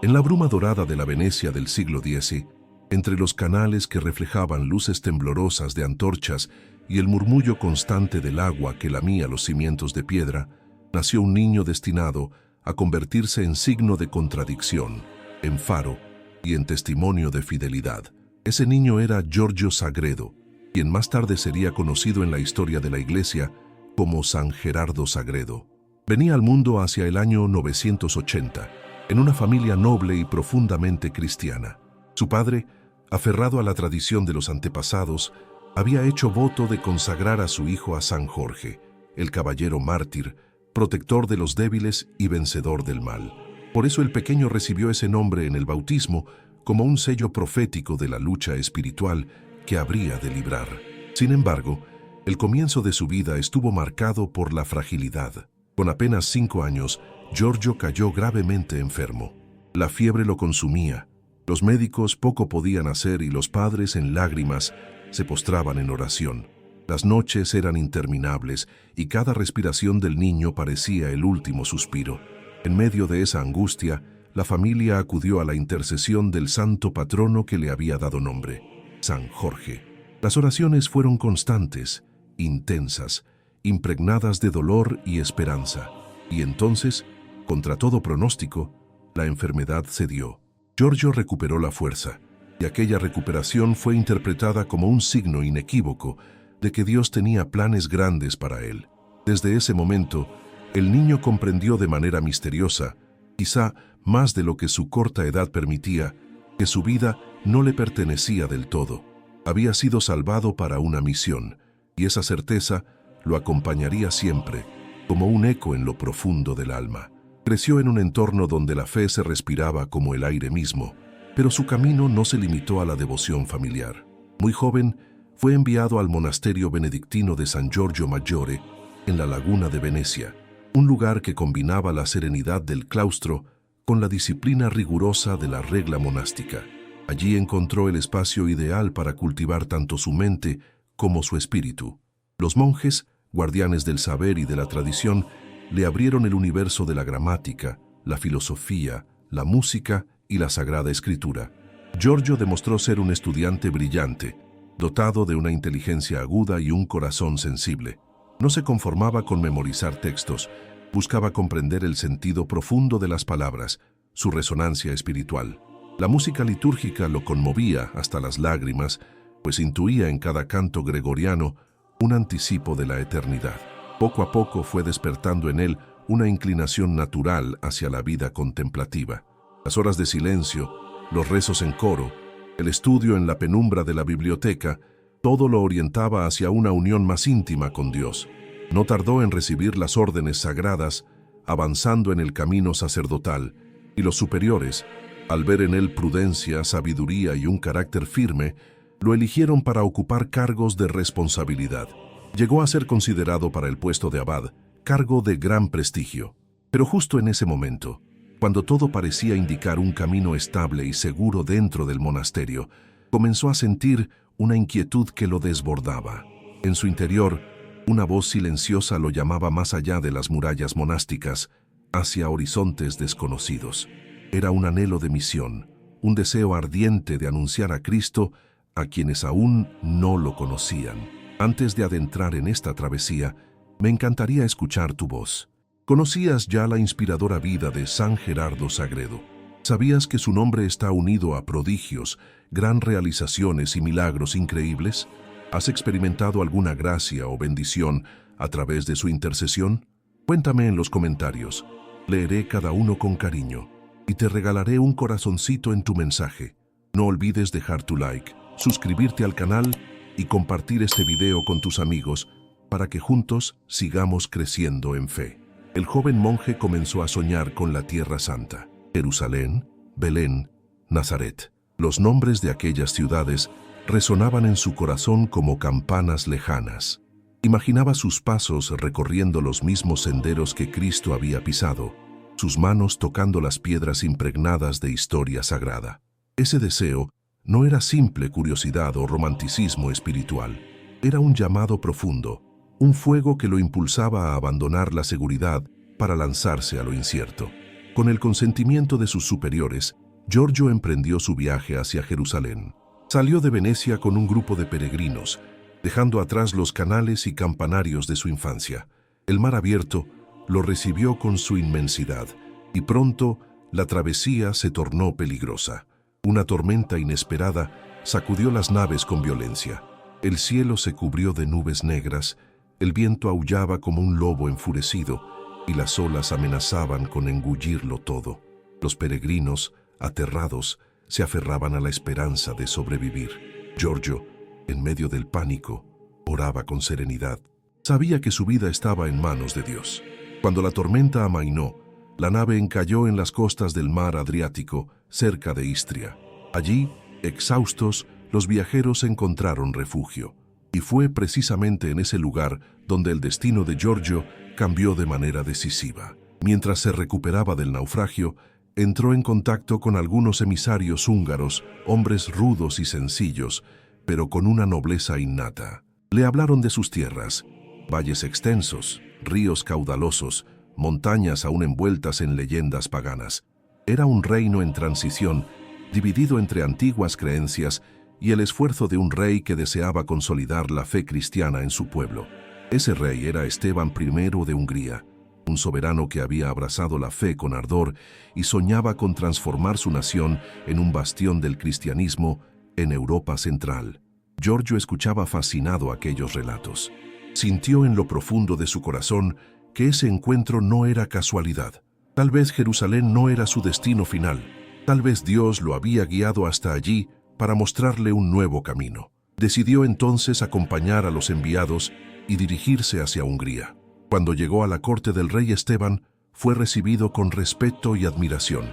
En la bruma dorada de la Venecia del siglo X, entre los canales que reflejaban luces temblorosas de antorchas y el murmullo constante del agua que lamía los cimientos de piedra, nació un niño destinado a convertirse en signo de contradicción, en faro y en testimonio de fidelidad. Ese niño era Giorgio Sagredo, quien más tarde sería conocido en la historia de la Iglesia como San Gerardo Sagredo. Venía al mundo hacia el año 980, en una familia noble y profundamente cristiana. Su padre, aferrado a la tradición de los antepasados, había hecho voto de consagrar a su hijo a San Jorge, el caballero mártir, protector de los débiles y vencedor del mal. Por eso el pequeño recibió ese nombre en el bautismo como un sello profético de la lucha espiritual que habría de librar. Sin embargo, el comienzo de su vida estuvo marcado por la fragilidad. Con apenas 5 años, Giorgio cayó gravemente enfermo. La fiebre lo consumía. Los médicos poco podían hacer y los padres, en lágrimas, se postraban en oración. Las noches eran interminables y cada respiración del niño parecía el último suspiro. En medio de esa angustia, la familia acudió a la intercesión del santo patrono que le había dado nombre, San Jorge. Las oraciones fueron constantes, intensas, impregnadas de dolor y esperanza. Y entonces, contra todo pronóstico, la enfermedad cedió. Giorgio recuperó la fuerza, y aquella recuperación fue interpretada como un signo inequívoco de que Dios tenía planes grandes para él. Desde ese momento, el niño comprendió de manera misteriosa, quizá más de lo que su corta edad permitía, que su vida no le pertenecía del todo. Había sido salvado para una misión, y esa certeza lo acompañaría siempre, como un eco en lo profundo del alma. Creció en un entorno donde la fe se respiraba como el aire mismo, pero su camino no se limitó a la devoción familiar. Muy joven, fue enviado al monasterio benedictino de San Giorgio Maggiore, en la laguna de Venecia, un lugar que combinaba la serenidad del claustro con la disciplina rigurosa de la regla monástica. Allí encontró el espacio ideal para cultivar tanto su mente como su espíritu. Los monjes, guardianes del saber y de la tradición, le abrieron el universo de la gramática, la filosofía, la música y la Sagrada Escritura. Giorgio demostró ser un estudiante brillante, dotado de una inteligencia aguda y un corazón sensible. No se conformaba con memorizar textos, buscaba comprender el sentido profundo de las palabras, su resonancia espiritual. La música litúrgica lo conmovía hasta las lágrimas, pues intuía en cada canto gregoriano un anticipo de la eternidad. Poco a poco fue despertando en él una inclinación natural hacia la vida contemplativa. Las horas de silencio, los rezos en coro, el estudio en la penumbra de la biblioteca, todo lo orientaba hacia una unión más íntima con Dios. No tardó en recibir las órdenes sagradas, avanzando en el camino sacerdotal, y los superiores, al ver en él prudencia, sabiduría y un carácter firme, lo eligieron para ocupar cargos de responsabilidad. Llegó a ser considerado para el puesto de abad, cargo de gran prestigio. Pero justo en ese momento, cuando todo parecía indicar un camino estable y seguro dentro del monasterio, comenzó a sentir una inquietud que lo desbordaba. En su interior, una voz silenciosa lo llamaba más allá de las murallas monásticas, hacia horizontes desconocidos. Era un anhelo de misión, un deseo ardiente de anunciar a Cristo a quienes aún no lo conocían. Antes de adentrar en esta travesía, me encantaría escuchar tu voz. ¿Conocías ya la inspiradora vida de San Gerardo Sagredo? ¿Sabías que su nombre está unido a prodigios, gran realizaciones y milagros increíbles? ¿Has experimentado alguna gracia o bendición a través de su intercesión? Cuéntame en los comentarios. Leeré cada uno con cariño y te regalaré un corazoncito en tu mensaje. No olvides dejar tu like, suscribirte al canal y compartir este video con tus amigos para que juntos sigamos creciendo en fe. El joven monje comenzó a soñar con la Tierra Santa, Jerusalén, Belén, Nazaret. Los nombres de aquellas ciudades resonaban en su corazón como campanas lejanas. Imaginaba sus pasos recorriendo los mismos senderos que Cristo había pisado, sus manos tocando las piedras impregnadas de historia sagrada. Ese deseo no era simple curiosidad o romanticismo espiritual, era un llamado profundo, un fuego que lo impulsaba a abandonar la seguridad para lanzarse a lo incierto. Con el consentimiento de sus superiores, Giorgio emprendió su viaje hacia Jerusalén. Salió de Venecia con un grupo de peregrinos, dejando atrás los canales y campanarios de su infancia. El mar abierto lo recibió con su inmensidad, y pronto la travesía se tornó peligrosa. Una tormenta inesperada sacudió las naves con violencia. El cielo se cubrió de nubes negras, el viento aullaba como un lobo enfurecido, y las olas amenazaban con engullirlo todo. Los peregrinos, aterrados, se aferraban a la esperanza de sobrevivir. Giorgio, en medio del pánico, oraba con serenidad. Sabía que su vida estaba en manos de Dios. Cuando la tormenta amainó, la nave encalló en las costas del mar Adriático, cerca de Istria. Allí, exhaustos, los viajeros encontraron refugio. Y fue precisamente en ese lugar donde el destino de Giorgio cambió de manera decisiva. Mientras se recuperaba del naufragio, entró en contacto con algunos emisarios húngaros, hombres rudos y sencillos, pero con una nobleza innata. Le hablaron de sus tierras, valles extensos, ríos caudalosos, montañas aún envueltas en leyendas paganas. Era un reino en transición, dividido entre antiguas creencias y el esfuerzo de un rey que deseaba consolidar la fe cristiana en su pueblo. Ese rey era Esteban I de Hungría, un soberano que había abrazado la fe con ardor y soñaba con transformar su nación en un bastión del cristianismo en Europa Central. Giorgio escuchaba fascinado aquellos relatos. Sintió en lo profundo de su corazón que ese encuentro no era casualidad. Tal vez Jerusalén no era su destino final. Tal vez Dios lo había guiado hasta allí para mostrarle un nuevo camino. Decidió entonces acompañar a los enviados y dirigirse hacia Hungría. Cuando llegó a la corte del rey Esteban, fue recibido con respeto y admiración.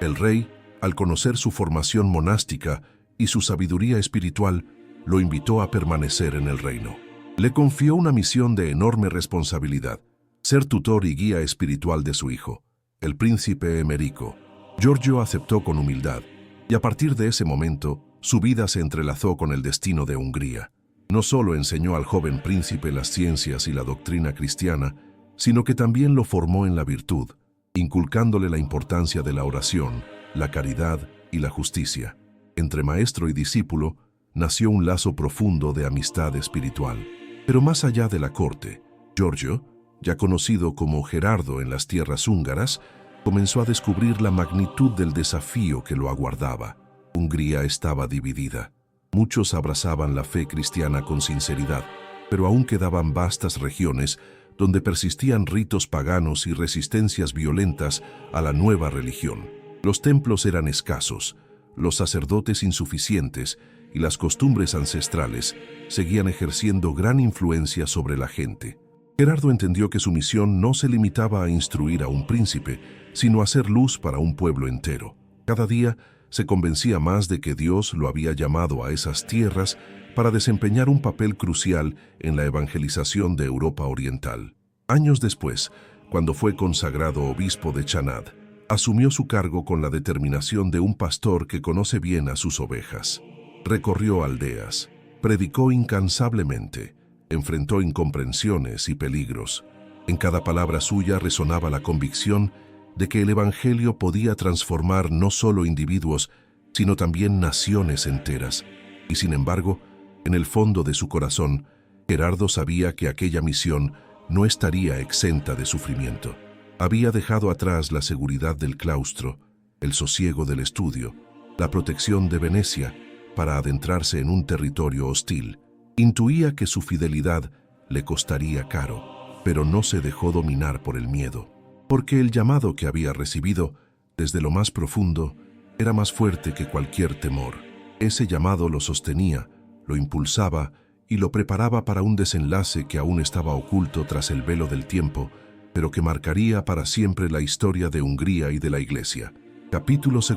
El rey, al conocer su formación monástica y su sabiduría espiritual, lo invitó a permanecer en el reino. Le confió una misión de enorme responsabilidad: ser tutor y guía espiritual de su hijo, el príncipe Emerico. Giorgio aceptó con humildad, y a partir de ese momento, su vida se entrelazó con el destino de Hungría. No solo enseñó al joven príncipe las ciencias y la doctrina cristiana, sino que también lo formó en la virtud, inculcándole la importancia de la oración, la caridad y la justicia. Entre maestro y discípulo, nació un lazo profundo de amistad espiritual. Pero más allá de la corte, Giorgio, ya conocido como Gerardo en las tierras húngaras, comenzó a descubrir la magnitud del desafío que lo aguardaba. Hungría estaba dividida. Muchos abrazaban la fe cristiana con sinceridad, pero aún quedaban vastas regiones donde persistían ritos paganos y resistencias violentas a la nueva religión. Los templos eran escasos, los sacerdotes insuficientes y las costumbres ancestrales seguían ejerciendo gran influencia sobre la gente. Gerardo entendió que su misión no se limitaba a instruir a un príncipe, sino a hacer luz para un pueblo entero. Cada día se convencía más de que Dios lo había llamado a esas tierras para desempeñar un papel crucial en la evangelización de Europa Oriental. Años después, cuando fue consagrado obispo de Chanad, asumió su cargo con la determinación de un pastor que conoce bien a sus ovejas. Recorrió aldeas, predicó incansablemente, enfrentó incomprensiones y peligros. En cada palabra suya resonaba la convicción de que el Evangelio podía transformar no solo individuos, sino también naciones enteras. Y sin embargo, en el fondo de su corazón, Gerardo sabía que aquella misión no estaría exenta de sufrimiento. Había dejado atrás la seguridad del claustro, el sosiego del estudio, la protección de Venecia, para adentrarse en un territorio hostil. Intuía que su fidelidad le costaría caro, pero no se dejó dominar por el miedo, porque el llamado que había recibido desde lo más profundo era más fuerte que cualquier temor. Ese llamado lo sostenía, lo impulsaba y lo preparaba para un desenlace que aún estaba oculto tras el velo del tiempo, pero que marcaría para siempre la historia de Hungría y de la Iglesia. Capítulo 2.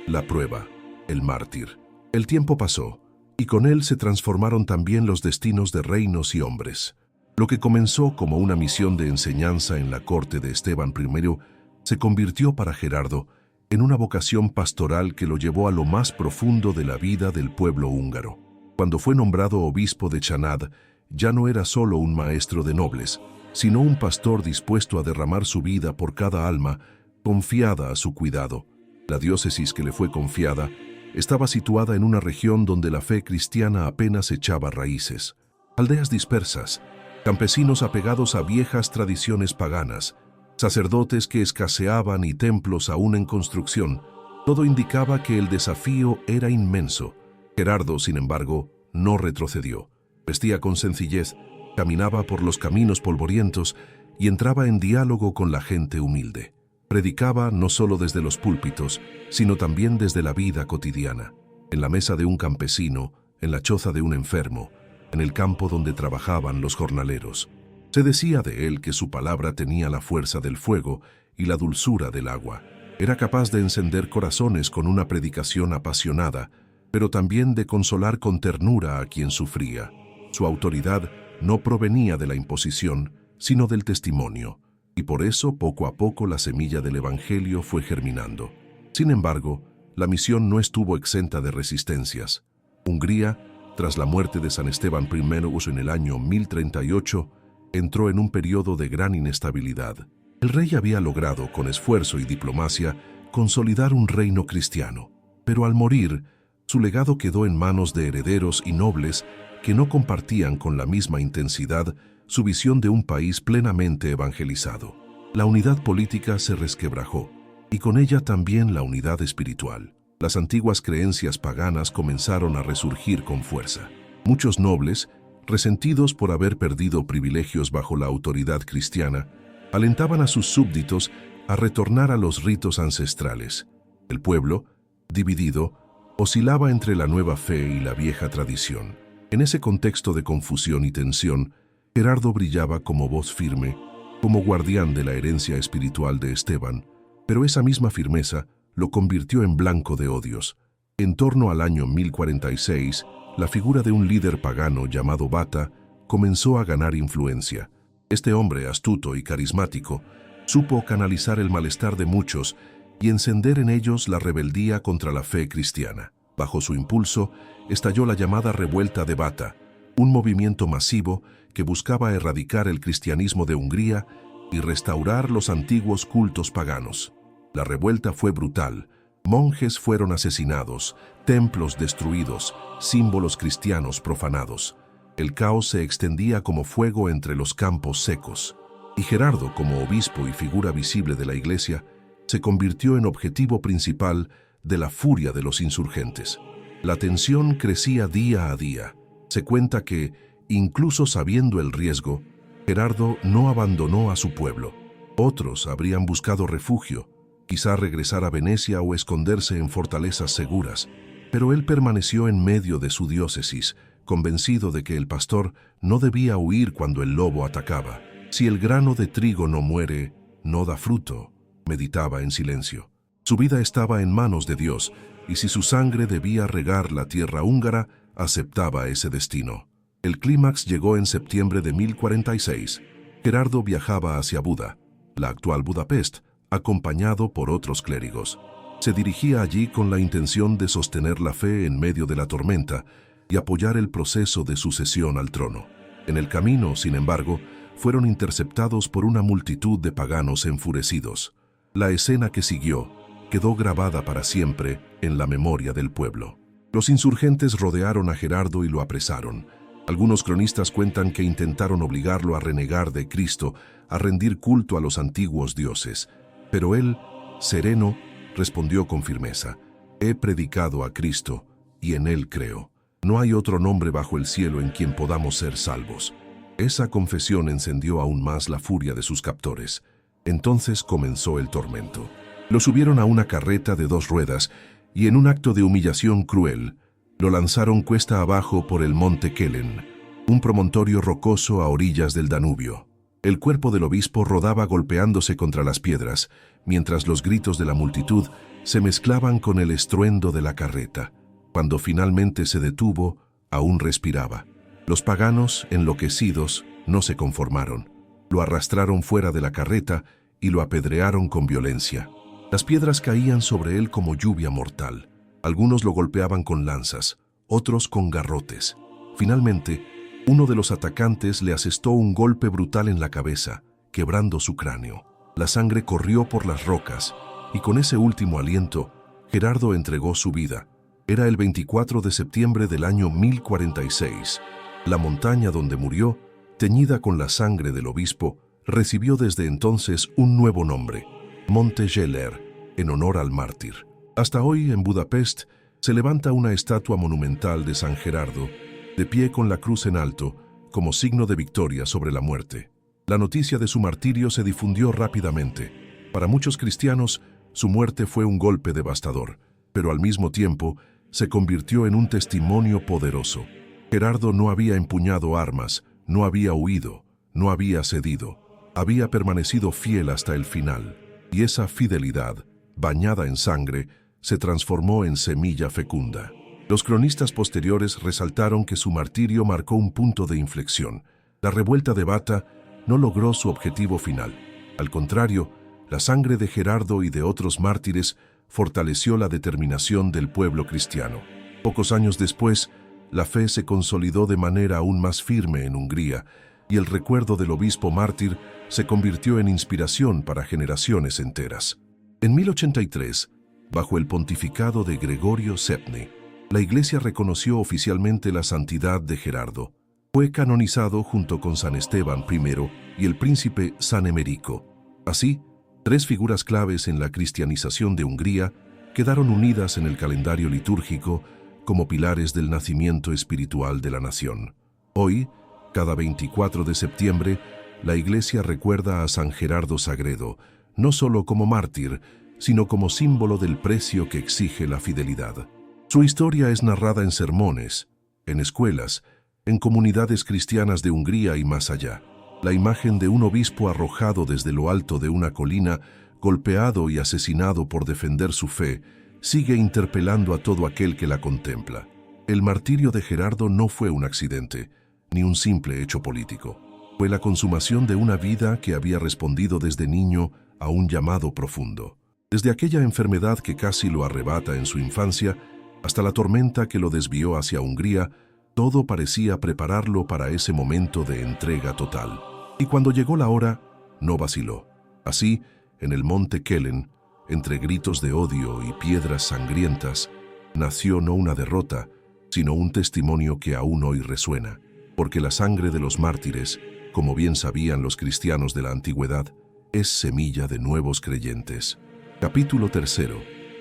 La prueba, el mártir. El tiempo pasó, y con él se transformaron también los destinos de reinos y hombres. Lo que comenzó como una misión de enseñanza en la corte de Esteban I se convirtió para Gerardo en una vocación pastoral que lo llevó a lo más profundo de la vida del pueblo húngaro. Cuando fue nombrado obispo de Chanad, ya no era solo un maestro de nobles, sino un pastor dispuesto a derramar su vida por cada alma confiada a su cuidado. La diócesis que le fue confiada estaba situada en una región donde la fe cristiana apenas echaba raíces. Aldeas dispersas, campesinos apegados a viejas tradiciones paganas, sacerdotes que escaseaban y templos aún en construcción, todo indicaba que el desafío era inmenso. Gerardo, sin embargo, no retrocedió. Vestía con sencillez, caminaba por los caminos polvorientos y entraba en diálogo con la gente humilde. Predicaba no solo desde los púlpitos, sino también desde la vida cotidiana, en la mesa de un campesino, en la choza de un enfermo, en el campo donde trabajaban los jornaleros. Se decía de él que su palabra tenía la fuerza del fuego y la dulzura del agua. Era capaz de encender corazones con una predicación apasionada, pero también de consolar con ternura a quien sufría. Su autoridad no provenía de la imposición, sino del testimonio, y por eso poco a poco la semilla del Evangelio fue germinando. Sin embargo, la misión no estuvo exenta de resistencias. Hungría, tras la muerte de San Esteban I en el año 1038, entró en un periodo de gran inestabilidad. El rey había logrado, con esfuerzo y diplomacia, consolidar un reino cristiano, pero al morir, su legado quedó en manos de herederos y nobles que no compartían con la misma intensidad su visión de un país plenamente evangelizado. La unidad política se resquebrajó, y con ella también la unidad espiritual. Las antiguas creencias paganas comenzaron a resurgir con fuerza. Muchos nobles, resentidos por haber perdido privilegios bajo la autoridad cristiana, alentaban a sus súbditos a retornar a los ritos ancestrales. El pueblo, dividido, oscilaba entre la nueva fe y la vieja tradición. En ese contexto de confusión y tensión, Gerardo brillaba como voz firme, como guardián de la herencia espiritual de Esteban, pero esa misma firmeza lo convirtió en blanco de odios. En torno al año 1046, la figura de un líder pagano llamado Bata comenzó a ganar influencia. Este hombre, astuto y carismático, supo canalizar el malestar de muchos y encender en ellos la rebeldía contra la fe cristiana. Bajo su impulso, estalló la llamada Revuelta de Bata, un movimiento masivo que buscaba erradicar el cristianismo de Hungría y restaurar los antiguos cultos paganos. La revuelta fue brutal. Monjes fueron asesinados, templos destruidos, símbolos cristianos profanados. El caos se extendía como fuego entre los campos secos, y Gerardo, como obispo y figura visible de la Iglesia, se convirtió en objetivo principal de la furia de los insurgentes. La tensión crecía día a día. Se cuenta que, incluso sabiendo el riesgo, Gerardo no abandonó a su pueblo. Otros habrían buscado refugio, quizá regresar a Venecia o esconderse en fortalezas seguras, pero él permaneció en medio de su diócesis, convencido de que el pastor no debía huir cuando el lobo atacaba. Si el grano de trigo no muere, no da fruto, meditaba en silencio. Su vida estaba en manos de Dios, y si su sangre debía regar la tierra húngara, aceptaba ese destino. El clímax llegó en septiembre de 1046. Gerardo viajaba hacia Buda, la actual Budapest, acompañado por otros clérigos. Se dirigía allí con la intención de sostener la fe en medio de la tormenta y apoyar el proceso de sucesión al trono. En el camino, sin embargo, fueron interceptados por una multitud de paganos enfurecidos. La escena que siguió quedó grabada para siempre en la memoria del pueblo. Los insurgentes rodearon a Gerardo y lo apresaron. Algunos cronistas cuentan que intentaron obligarlo a renegar de Cristo, a rendir culto a los antiguos dioses. Pero él, sereno, respondió con firmeza: «He predicado a Cristo, y en él creo. No hay otro nombre bajo el cielo en quien podamos ser salvos». Esa confesión encendió aún más la furia de sus captores. Entonces comenzó el tormento. Lo subieron a una carreta de 2 ruedas y en un acto de humillación cruel, lo lanzaron cuesta abajo por el monte Kelen, un promontorio rocoso a orillas del Danubio. El cuerpo del obispo rodaba golpeándose contra las piedras, mientras los gritos de la multitud se mezclaban con el estruendo de la carreta. Cuando finalmente se detuvo, aún respiraba. Los paganos, enloquecidos, no se conformaron. Lo arrastraron fuera de la carreta y lo apedrearon con violencia. Las piedras caían sobre él como lluvia mortal. Algunos lo golpeaban con lanzas, otros con garrotes. Finalmente, uno de los atacantes le asestó un golpe brutal en la cabeza, quebrando su cráneo. La sangre corrió por las rocas, y con ese último aliento, Gerardo entregó su vida. Era el 24 de septiembre del año 1046. La montaña donde murió, teñida con la sangre del obispo, recibió desde entonces un nuevo nombre, Monte Geller, en honor al mártir. Hasta hoy, en Budapest, se levanta una estatua monumental de San Gerardo, de pie con la cruz en alto, como signo de victoria sobre la muerte. La noticia de su martirio se difundió rápidamente. Para muchos cristianos, su muerte fue un golpe devastador, pero al mismo tiempo se convirtió en un testimonio poderoso. Gerardo no había empuñado armas, no había huido, no había cedido. Había permanecido fiel hasta el final, y esa fidelidad, bañada en sangre, se transformó en semilla fecunda. Los cronistas posteriores resaltaron que su martirio marcó un punto de inflexión. La revuelta de Bata no logró su objetivo final. Al contrario, la sangre de Gerardo y de otros mártires fortaleció la determinación del pueblo cristiano. Pocos años después, la fe se consolidó de manera aún más firme en Hungría, y el recuerdo del obispo mártir se convirtió en inspiración para generaciones enteras. En 1083, bajo el pontificado de Gregorio VII, la Iglesia reconoció oficialmente la santidad de Gerardo. Fue canonizado junto con San Esteban I y el príncipe San Emerico. Así, tres figuras claves en la cristianización de Hungría quedaron unidas en el calendario litúrgico como pilares del nacimiento espiritual de la nación. Hoy, cada 24 de septiembre, la Iglesia recuerda a San Gerardo Sagredo, no solo como mártir, sino como símbolo del precio que exige la fidelidad. Su historia es narrada en sermones, en escuelas, en comunidades cristianas de Hungría y más allá. La imagen de un obispo arrojado desde lo alto de una colina, golpeado y asesinado por defender su fe, sigue interpelando a todo aquel que la contempla. El martirio de Gerardo no fue un accidente, ni un simple hecho político. Fue la consumación de una vida que había respondido desde niño a un llamado profundo. Desde aquella enfermedad que casi lo arrebata en su infancia, hasta la tormenta que lo desvió hacia Hungría, todo parecía prepararlo para ese momento de entrega total. Y cuando llegó la hora, no vaciló. Así, en el monte Kellen, entre gritos de odio y piedras sangrientas, nació no una derrota, sino un testimonio que aún hoy resuena, porque la sangre de los mártires, como bien sabían los cristianos de la antigüedad, es semilla de nuevos creyentes. Capítulo 3.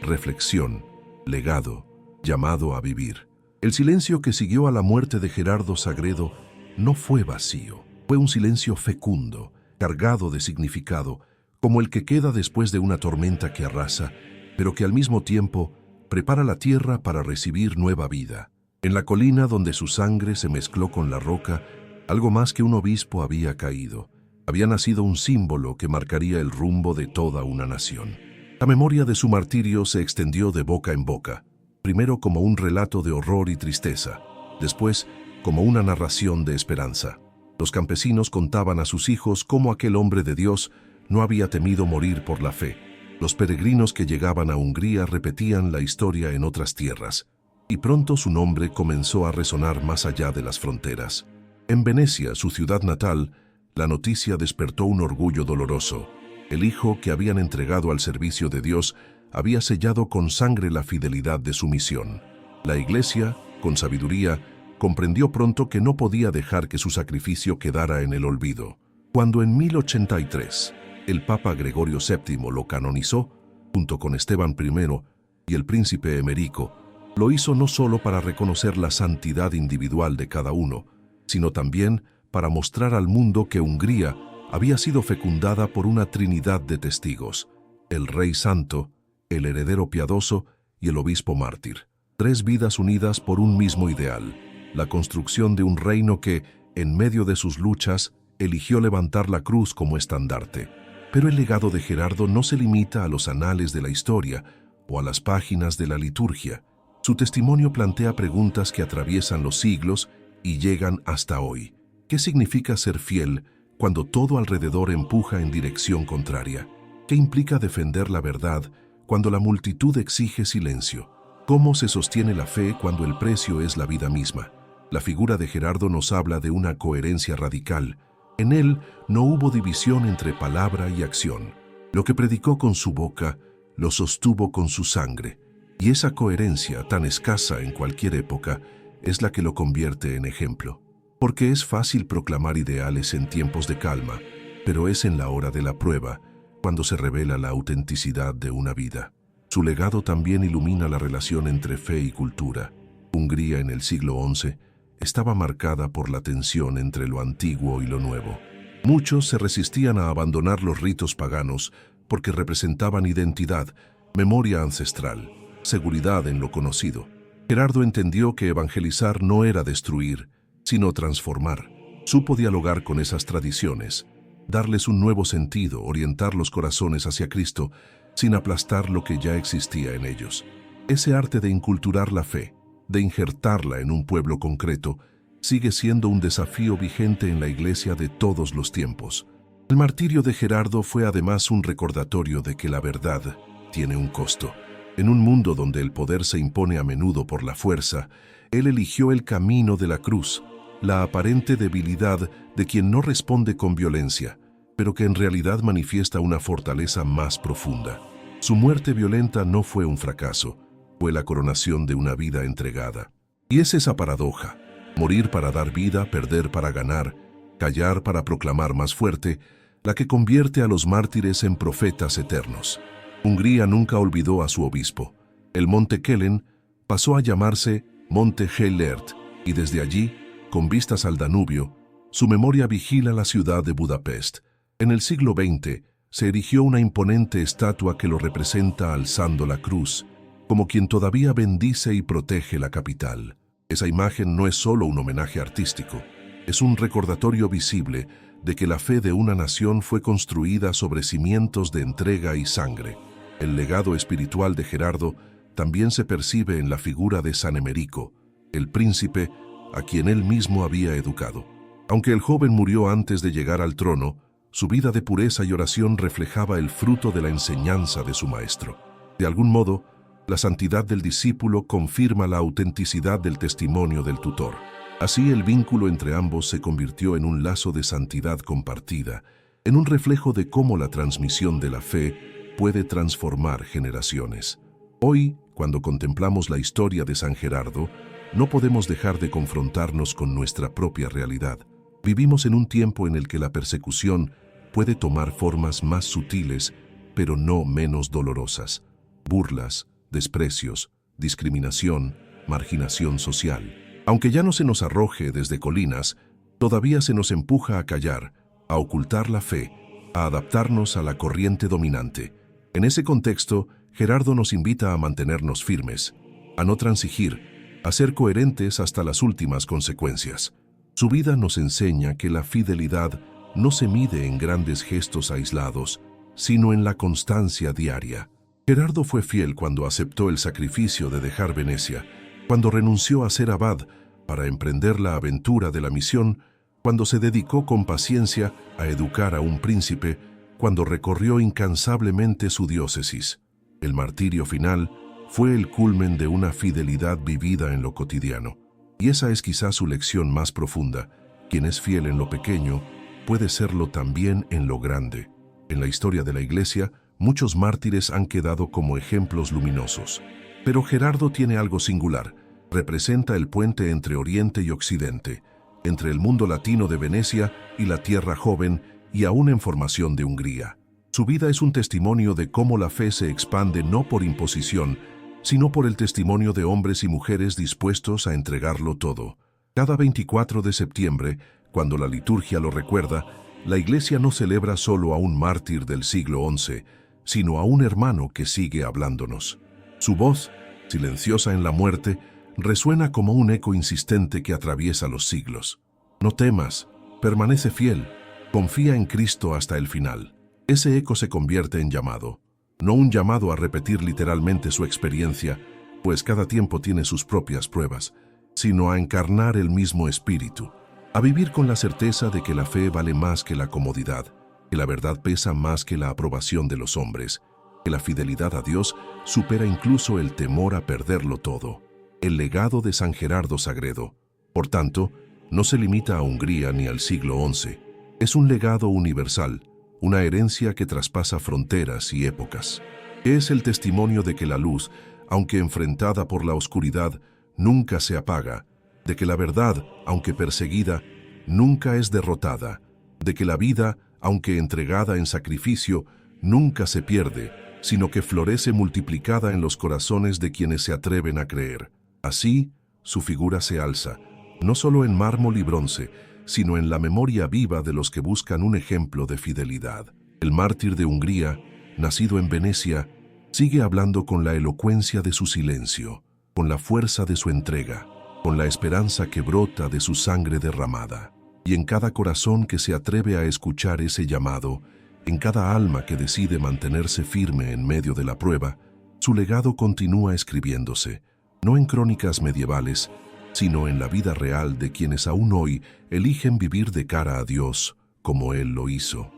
Reflexión, legado, llamado a vivir. El silencio que siguió a la muerte de Gerardo Sagredo no fue vacío, fue un silencio fecundo, cargado de significado, como el que queda después de una tormenta que arrasa, pero que al mismo tiempo prepara la tierra para recibir nueva vida. En la colina donde su sangre se mezcló con la roca, algo más que un obispo había caído. Había nacido un símbolo que marcaría el rumbo de toda una nación. La memoria de su martirio se extendió de boca en boca, primero como un relato de horror y tristeza, después como una narración de esperanza. Los campesinos contaban a sus hijos cómo aquel hombre de Dios no había temido morir por la fe. Los peregrinos que llegaban a Hungría repetían la historia en otras tierras, y pronto su nombre comenzó a resonar más allá de las fronteras. En Venecia, su ciudad natal, la noticia despertó un orgullo doloroso. El hijo que habían entregado al servicio de Dios había sellado con sangre la fidelidad de su misión. La Iglesia, con sabiduría, comprendió pronto que no podía dejar que su sacrificio quedara en el olvido. Cuando en 1083 el Papa Gregorio VII lo canonizó, junto con Esteban I y el príncipe Emerico, lo hizo no solo para reconocer la santidad individual de cada uno, sino también para mostrar al mundo que Hungría había sido fecundada por una trinidad de testigos: el Rey Santo, el heredero piadoso y el obispo mártir. Tres vidas unidas por un mismo ideal: la construcción de un reino que, en medio de sus luchas, eligió levantar la cruz como estandarte. Pero el legado de Gerardo no se limita a los anales de la historia o a las páginas de la liturgia. Su testimonio plantea preguntas que atraviesan los siglos y llegan hasta hoy. ¿Qué significa ser fiel cuando todo alrededor empuja en dirección contraria? ¿Qué implica defender la verdad cuando la multitud exige silencio? ¿Cómo se sostiene la fe cuando el precio es la vida misma? La figura de Gerardo nos habla de una coherencia radical. En él no hubo división entre palabra y acción. Lo que predicó con su boca, lo sostuvo con su sangre, y esa coherencia tan escasa en cualquier época es la que lo convierte en ejemplo. Porque es fácil proclamar ideales en tiempos de calma, pero es en la hora de la prueba cuando se revela la autenticidad de una vida. Su legado también ilumina la relación entre fe y cultura. Hungría en el siglo XI estaba marcada por la tensión entre lo antiguo y lo nuevo. Muchos se resistían a abandonar los ritos paganos porque representaban identidad, memoria ancestral, seguridad en lo conocido. Gerardo entendió que evangelizar no era destruir, sino transformar. Supo dialogar con esas tradiciones, darles un nuevo sentido, orientar los corazones hacia Cristo, sin aplastar lo que ya existía en ellos. Ese arte de inculturar la fe, de injertarla en un pueblo concreto, sigue siendo un desafío vigente en la Iglesia de todos los tiempos. El martirio de Gerardo fue además un recordatorio de que la verdad tiene un costo. En un mundo donde el poder se impone a menudo por la fuerza, él eligió el camino de la cruz, la aparente debilidad de quien no responde con violencia, pero que en realidad manifiesta una fortaleza más profunda. Su muerte violenta no fue un fracaso, fue la coronación de una vida entregada. Y es esa paradoja: morir para dar vida, perder para ganar, callar para proclamar más fuerte, la que convierte a los mártires en profetas eternos. Hungría nunca olvidó a su obispo. El Monte Kellen pasó a llamarse Monte Gellert, y desde allí, con vistas al Danubio, su memoria vigila la ciudad de Budapest. En el siglo XX se erigió una imponente estatua que lo representa alzando la cruz, como quien todavía bendice y protege la capital. Esa imagen no es solo un homenaje artístico, es un recordatorio visible de que la fe de una nación fue construida sobre cimientos de entrega y sangre. El legado espiritual de Gerardo también se percibe en la figura de San Emerico, el príncipe a quien él mismo había educado. Aunque el joven murió antes de llegar al trono, su vida de pureza y oración reflejaba el fruto de la enseñanza de su maestro. De algún modo, la santidad del discípulo confirma la autenticidad del testimonio del tutor. Así, el vínculo entre ambos se convirtió en un lazo de santidad compartida, en un reflejo de cómo la transmisión de la fe puede transformar generaciones. Hoy, cuando contemplamos la historia de San Gerardo, no podemos dejar de confrontarnos con nuestra propia realidad. Vivimos en un tiempo en el que la persecución puede tomar formas más sutiles, pero no menos dolorosas. Burlas, desprecios, discriminación, marginación social. Aunque ya no se nos arroje desde colinas, todavía se nos empuja a callar, a ocultar la fe, a adaptarnos a la corriente dominante. En ese contexto, Gerardo nos invita a mantenernos firmes, a no transigir, a ser coherentes hasta las últimas consecuencias. Su vida nos enseña que la fidelidad no se mide en grandes gestos aislados, sino en la constancia diaria. Gerardo fue fiel cuando aceptó el sacrificio de dejar Venecia, cuando renunció a ser abad para emprender la aventura de la misión, cuando se dedicó con paciencia a educar a un príncipe, cuando recorrió incansablemente su diócesis. El martirio final fue el culmen de una fidelidad vivida en lo cotidiano. Y esa es quizás su lección más profunda: quien es fiel en lo pequeño puede serlo también en lo grande. En la historia de la Iglesia, muchos mártires han quedado como ejemplos luminosos. Pero Gerardo tiene algo singular. Representa el puente entre Oriente y Occidente, entre el mundo latino de Venecia y la tierra joven y aún en formación de Hungría. Su vida es un testimonio de cómo la fe se expande no por imposición, sino por el testimonio de hombres y mujeres dispuestos a entregarlo todo. Cada 24 de septiembre, cuando la liturgia lo recuerda, la Iglesia no celebra solo a un mártir del siglo XI, sino a un hermano que sigue hablándonos. Su voz, silenciosa en la muerte, resuena como un eco insistente que atraviesa los siglos. No temas, permanece fiel, confía en Cristo hasta el final. Ese eco se convierte en llamado. No un llamado a repetir literalmente su experiencia, pues cada tiempo tiene sus propias pruebas, sino a encarnar el mismo espíritu, a vivir con la certeza de que la fe vale más que la comodidad, que la verdad pesa más que la aprobación de los hombres, que la fidelidad a Dios supera incluso el temor a perderlo todo. El legado de San Gerardo Sagredo, por tanto, no se limita a Hungría ni al siglo XI. Es un legado universal, una herencia que traspasa fronteras y épocas. Es el testimonio de que la luz, aunque enfrentada por la oscuridad, nunca se apaga, de que la verdad, aunque perseguida, nunca es derrotada, de que la vida, aunque entregada en sacrificio, nunca se pierde, sino que florece multiplicada en los corazones de quienes se atreven a creer. Así, su figura se alza, no solo en mármol y bronce, sino en la memoria viva de los que buscan un ejemplo de fidelidad. El mártir de Hungría, nacido en Venecia, sigue hablando con la elocuencia de su silencio, con la fuerza de su entrega, con la esperanza que brota de su sangre derramada. Y en cada corazón que se atreve a escuchar ese llamado, en cada alma que decide mantenerse firme en medio de la prueba, su legado continúa escribiéndose, no en crónicas medievales, sino en la vida real de quienes aún hoy eligen vivir de cara a Dios, como Él lo hizo.